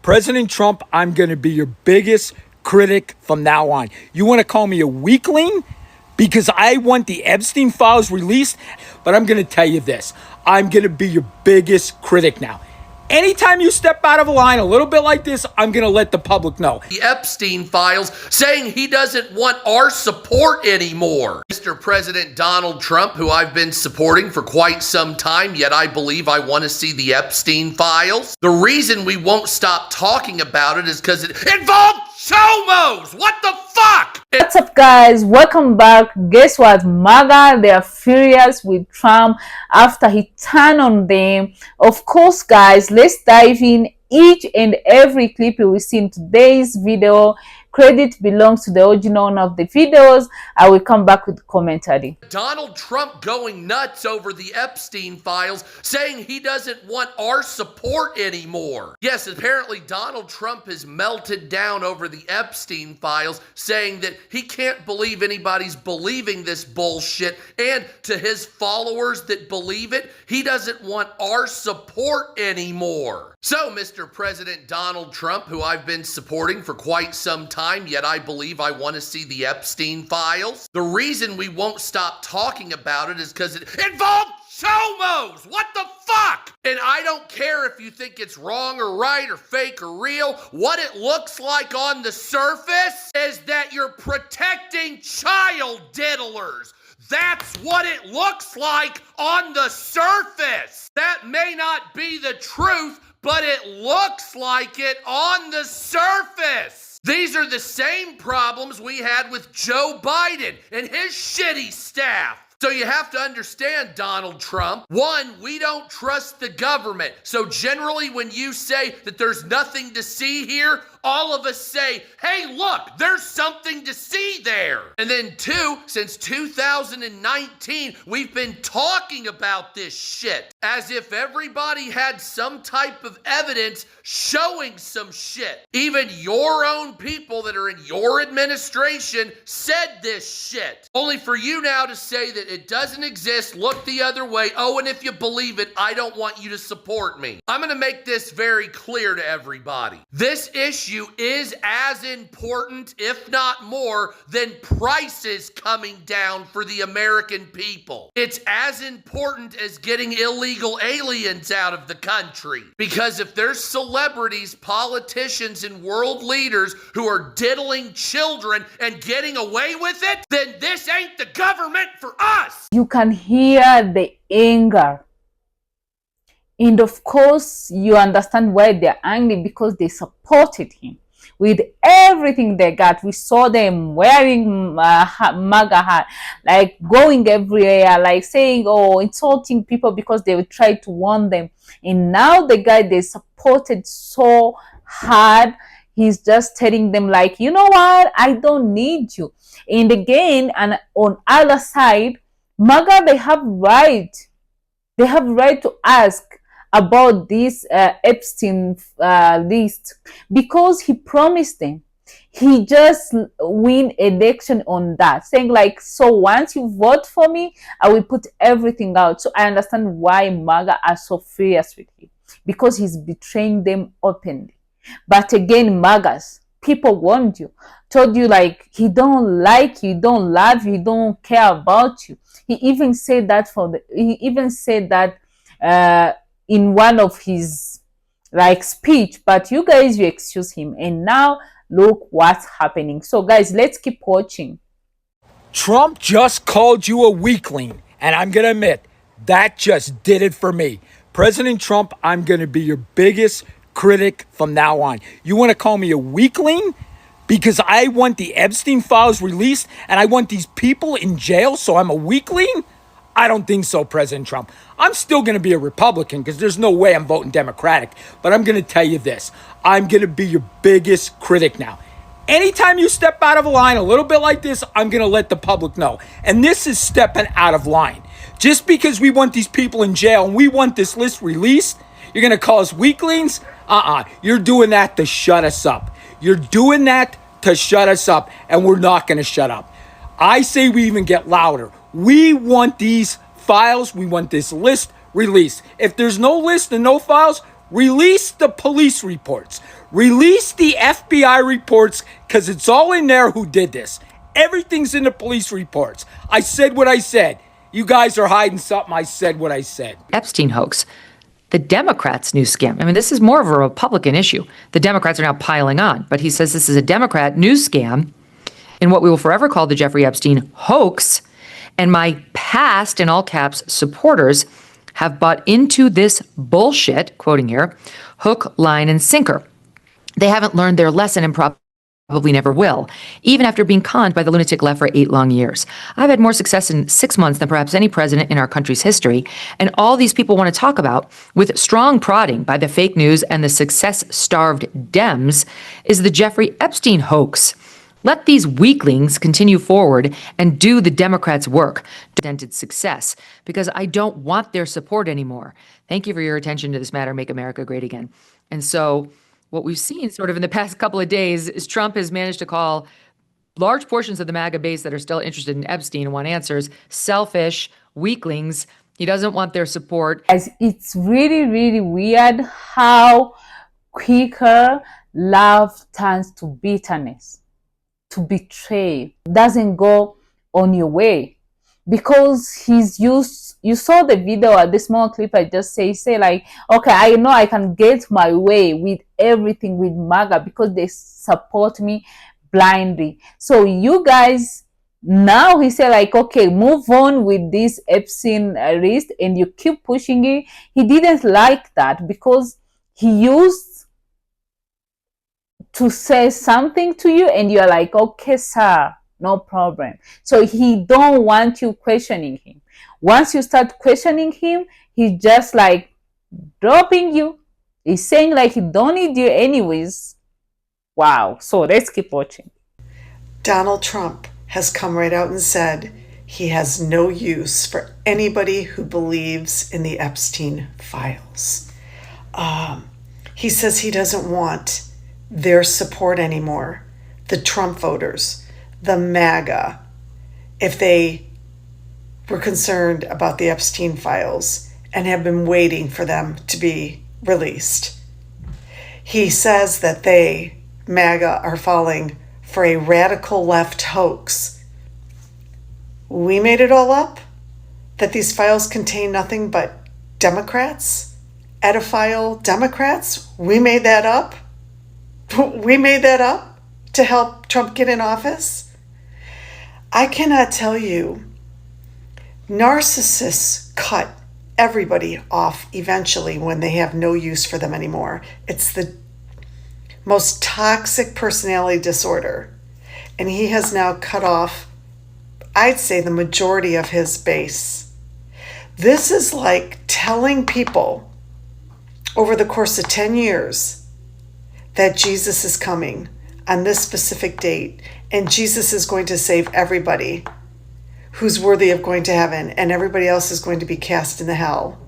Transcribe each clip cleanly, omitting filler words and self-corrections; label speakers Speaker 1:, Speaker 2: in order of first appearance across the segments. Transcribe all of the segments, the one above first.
Speaker 1: President Trump, I'm going to be your biggest critic from now on. You want to call me a weakling because I want the Epstein files released? But I'm going to tell you this. I'm going to be your biggest critic now. Anytime you step out of a line a little bit like this, I'm going to let the public know.
Speaker 2: The Epstein files saying he doesn't want our support anymore. Mr. President Donald Trump, who I've been supporting for quite some time, yet I believe I want to see the Epstein files. The reason we won't stop talking about it is because it involved chomos. What the fuck?
Speaker 3: What's up, guys? Welcome back. Guess what? MAGA, they are furious with Trump after he turned on them. Of course, guys, let's dive in each and every clip you will see in today's video. Credit belongs to the original owner of the videos. I will come back with the commentary.
Speaker 2: Donald Trump going nuts over the Epstein files, saying he doesn't want our support anymore. Yes, apparently Donald Trump has melted down over the Epstein files, saying that he can't believe anybody's believing this bullshit, and to his followers that believe it, he doesn't want our support anymore. So, Mr. President Donald Trump, who I've been supporting for quite some time, yet I believe I want to see the Epstein files. The reason we won't stop talking about it is because it involved chomos. What the fuck? And I don't care if you think it's wrong or right or fake or real. What it looks like on the surface is that you're protecting child diddlers. That's what it looks like on the surface. That may not be the truth, but it looks like it on the surface. These are the same problems we had with Joe Biden and his shitty staff. So you have to understand, Donald Trump, one, we don't trust the government. So generally when you say that there's nothing to see here, all of us say, hey, look, there's something to see there. And then two, since 2019, we've been talking about this shit as if everybody had some type of evidence showing some shit. Even your own people that are in your administration said this shit. Only for you now to say that it doesn't exist, look the other way. Oh, and if you believe it, I don't want you to support me. I'm going to make this very clear to everybody. This issue is as important, if not more, than prices coming down for the American people. It's as important as getting illegal aliens out of the country. Because if there's celebrities, politicians, and world leaders who are diddling children and getting away with it, then this ain't the government for us.
Speaker 3: You can hear the anger. And of course, you understand why they're angry, because they supported him with everything they got. We saw them wearing MAGA hat, like going everywhere, like saying, oh, insulting people because they would try to warn them. And now the guy they supported so hard, he's just telling them like, you know what, I don't need you. And again, and on other side, MAGA, they have right to ask about this Epstein list, because he promised them. He just win election on that, saying like, so once you vote for me, I will put everything out. So I understand why MAGA are so furious with him, because he's betraying them openly. But again, MAGAs, people warned you, told you like, he don't like you, don't love you, don't care about you. He even said that in one of his like speech, but you guys, you excuse him. And now look what's happening. So guys, let's keep watching.
Speaker 1: Trump just called you a weakling, and I'm going to admit, that just did it for me. President Trump, I'm going to be your biggest critic from now on. You want to call me a weakling because I want the Epstein files released and I want these people in jail, so I'm a weakling? I don't think so, President Trump. I'm still going to be a Republican because there's no way I'm voting Democratic. But I'm going to tell you this. I'm going to be your biggest critic now. Anytime you step out of a line a little bit like this, I'm going to let the public know. And this is stepping out of line. Just because we want these people in jail and we want this list released, you're going to call us weaklings? You're doing that to shut us up. You're doing that to shut us up, and we're not going to shut up. I say we even get louder. We want these files, we want this list released. If there's no list and no files, Release the police reports. Release the FBI reports, because it's all in there who did this. Everything's in the police reports. I said what I said. You guys are hiding something. I said what I said.
Speaker 4: Epstein hoax. The Democrats' news scam. I mean, this is more of a Republican issue. The Democrats are now piling on, but he says this is a Democrat news scam in what we will forever call the Jeffrey Epstein hoax. And my past, in all caps, supporters have bought into this bullshit, quoting here, hook, line, and sinker. They haven't learned their lesson and probably never will, even after being conned by the lunatic left for 8 long years. I've had more success in 6 months than perhaps any president in our country's history, and all these people want to talk about, with strong prodding by the fake news and the success-starved Dems, is the Jeffrey Epstein hoax. Let these weaklings continue forward and do the Democrats' work to dented success, because I don't want their support anymore. Thank you for your attention to this matter. Make America great again. And so what we've seen sort of in the past couple of days is Trump has managed to call large portions of the MAGA base that are still interested in Epstein and want answers selfish, weaklings. He doesn't want their support.
Speaker 3: As it's really, really weird how quicker love turns to bitterness, to betray, doesn't go on your way, because he's used. You saw the video at the small clip I just say like, okay, I know I can get my way with everything with MAGA because they support me blindly. So you guys, now he said like, okay, move on with this Epstein list, and you keep pushing it. He didn't like that because he used to say something to you and you're like, okay, sir, no problem. So he don't want you questioning him. Once you start questioning him, he's just like dropping you. He's saying like he don't need you anyways. Wow. So let's keep watching.
Speaker 5: Donald Trump has come right out and said he has no use for anybody who believes in the Epstein files. He says he doesn't want their support anymore, the Trump voters, the MAGA, if they were concerned about the Epstein files and have been waiting for them to be released. He says that they, MAGA, are falling for a radical left hoax. We made it all up? That these files contain nothing but Democrats? Edophile Democrats? We made that up? We made that up to help Trump get in office? I cannot tell you. Narcissists cut everybody off eventually when they have no use for them anymore. It's the most toxic personality disorder. And he has now cut off, I'd say, the majority of his base. This is like telling people over the course of 10 years that Jesus is coming on this specific date, and Jesus is going to save everybody who's worthy of going to heaven, and everybody else is going to be cast into hell.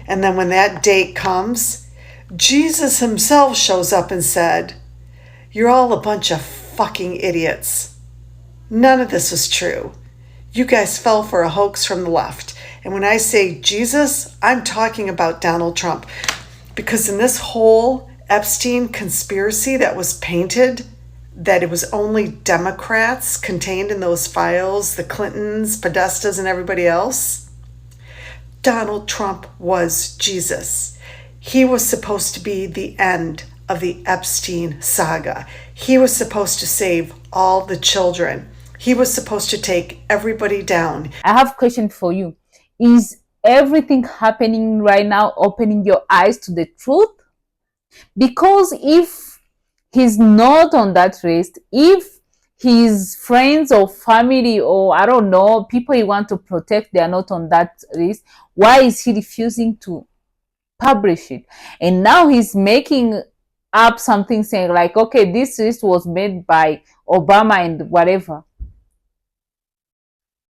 Speaker 5: And then when that date comes, Jesus himself shows up and said, "You're all a bunch of fucking idiots. None of this was true. You guys fell for a hoax from the left." And when I say Jesus, I'm talking about Donald Trump, because in this whole Epstein conspiracy that was painted, that it was only Democrats contained in those files, the Clintons, Podestas, and everybody else, Donald Trump was Jesus. He was supposed to be the end of the Epstein saga. He was supposed to save all the children. He was supposed to take everybody down.
Speaker 3: I have a question for you. Is everything happening right now opening your eyes to the truth? Because if he's not on that list, if his friends or family or I don't know, people he want to protect, they are not on that list, why is he refusing to publish it? And now he's making up something saying like, okay, this list was made by Obama and whatever.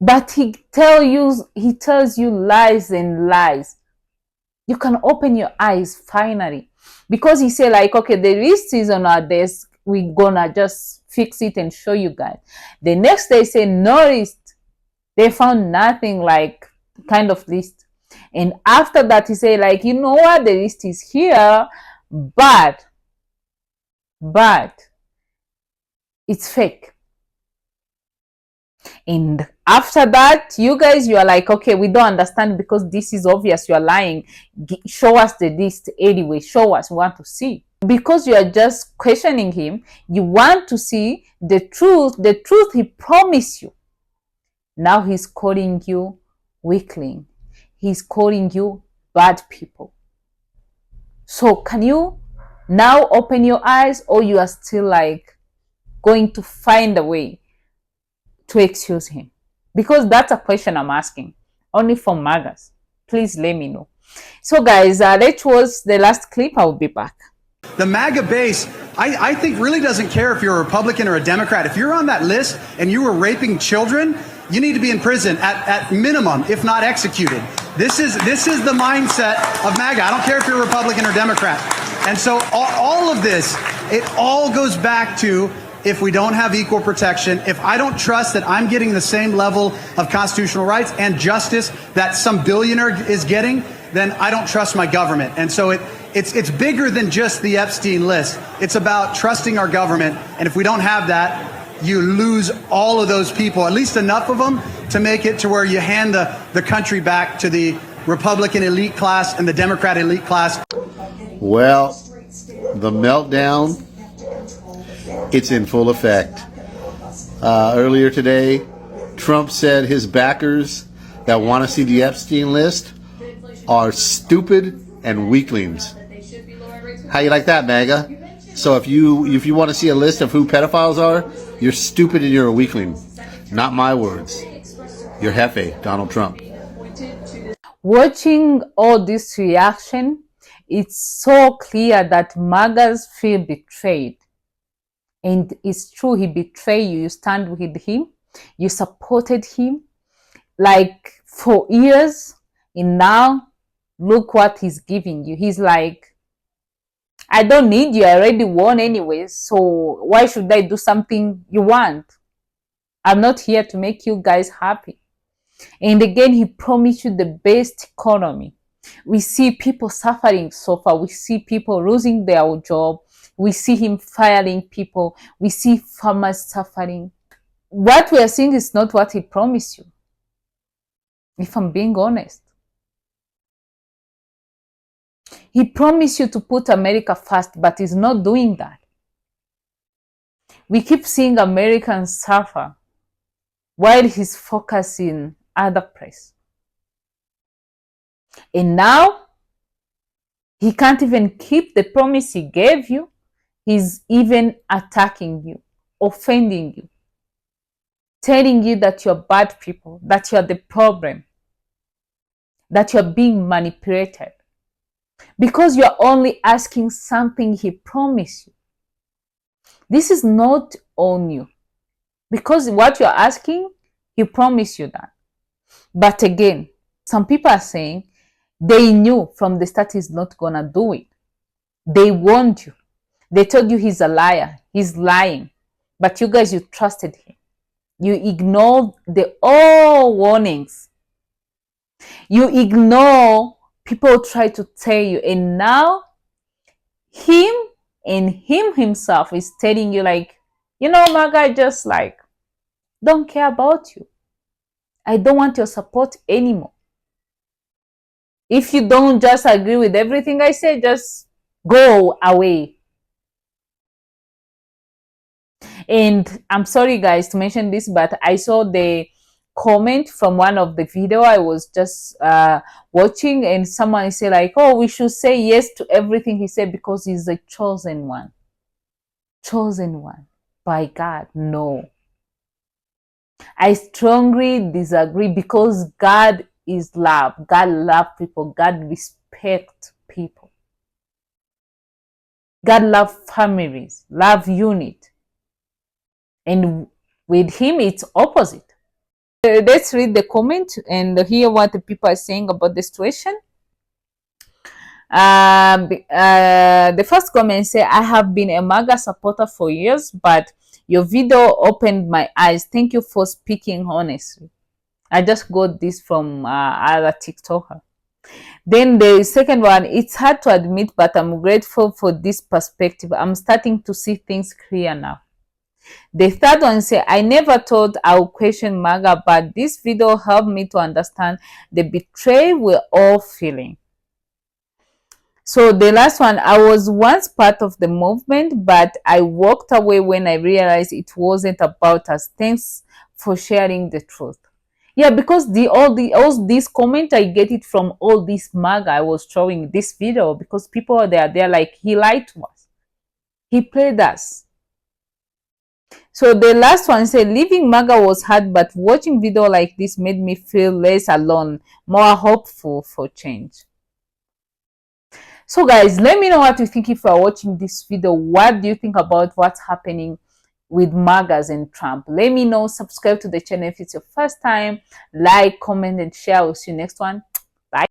Speaker 3: But he tells you lies and lies. You can open your eyes finally. Because he said like, okay, the list is on our desk. We're gonna just fix it and show you guys. The next day say no list. They found nothing like kind of list. And after that, he said, like, you know what, the list is here, but it's fake. And after that, you guys, you are like, okay, we don't understand because this is obvious, you are lying. Show us the list anyway. Show us, we want to see. Because you are just questioning him, you want to see the truth he promised you. Now he's calling you weakling. He's calling you bad people. So can you now open your eyes, or you are still like going to find a way to excuse him? Because that's a question I'm asking, only for MAGAs. Please let me know. So guys, that was the last clip. I'll be back.
Speaker 6: The MAGA base, I think, really doesn't care if you're a Republican or a Democrat. If you're on that list and you were raping children, you need to be in prison at minimum, if not executed. This is the mindset of MAGA. I don't care if you're a Republican or Democrat. And so all of this, it all goes back to, if we don't have equal protection, if I don't trust that I'm getting the same level of constitutional rights and justice that some billionaire is getting, then I don't trust my government. And so it's bigger than just the Epstein list. It's about trusting our government. And if we don't have that, you lose all of those people, at least enough of them to make it to where you hand the country back to the Republican elite class and the Democrat elite class.
Speaker 7: Well, the meltdown, it's in full effect. Earlier today, Trump said his backers that want to see the Epstein list are stupid and weaklings. How you like that, MAGA? So if you want to see a list of who pedophiles are, you're stupid and you're a weakling. Not my words. You're Hefe, Donald Trump.
Speaker 3: Watching all this reaction, it's so clear that MAGAs feel betrayed. And it's true, he betrayed you. You stand with him. You supported him like for years. And now, look what he's giving you. He's like, I don't need you. I already won anyway. So why should I do something you want? I'm not here to make you guys happy. And again, he promised you the best economy. We see people suffering so far. We see people losing their job. We see him firing people. We see farmers suffering. What we are seeing is not what he promised you, if I'm being honest. He promised you to put America first, but he's not doing that. We keep seeing Americans suffer while he's focusing other place. And now, he can't even keep the promise he gave you. He's even attacking you, offending you, telling you that you're bad people, that you're the problem, that you're being manipulated. Because you're only asking something he promised you. This is not on you. Because what you're asking, he promised you that. But again, some people are saying they knew from the start he's not going to do it. They warned you. They told you he's a liar. He's lying. But you guys, you trusted him. You ignored all warnings. You ignore people try to tell you. And now, him himself is telling you like, you know, MAGA, just like, don't care about you. I don't want your support anymore. If you don't just agree with everything I say, just go away. And I'm sorry guys to mention this, but I saw the comment from one of the video I was just watching, and someone said like, oh, we should say yes to everything he said because he's a chosen one by God. No, I strongly disagree, because God is love. God loves people. God respects people. God loves families, love unit. And with him, it's opposite. Let's read the comment and hear what the people are saying about the situation. The first comment says, I have been a MAGA supporter for years, but your video opened my eyes. Thank you for speaking honestly. I just got this from other TikToker. Then the second one, it's hard to admit, but I'm grateful for this perspective. I'm starting to see things clear now. The third one say, I never thought I would question MAGA, but this video helped me to understand the betrayal we're all feeling. So the last one, I was once part of the movement, but I walked away when I realized it wasn't about us. Thanks for sharing the truth. Yeah, because all these comment, I get it from all this MAGA. I was showing this video because people are there, they're like, he lied to us, he played us. So the last one said, leaving MAGA was hard, but watching video like this made me feel less alone, more hopeful for change. So guys, let me know what you think if you are watching this video. What do you think about what's happening with MAGAs and Trump? Let me know. Subscribe to the channel if it's your first time. Like, comment, and share. We'll see you next one.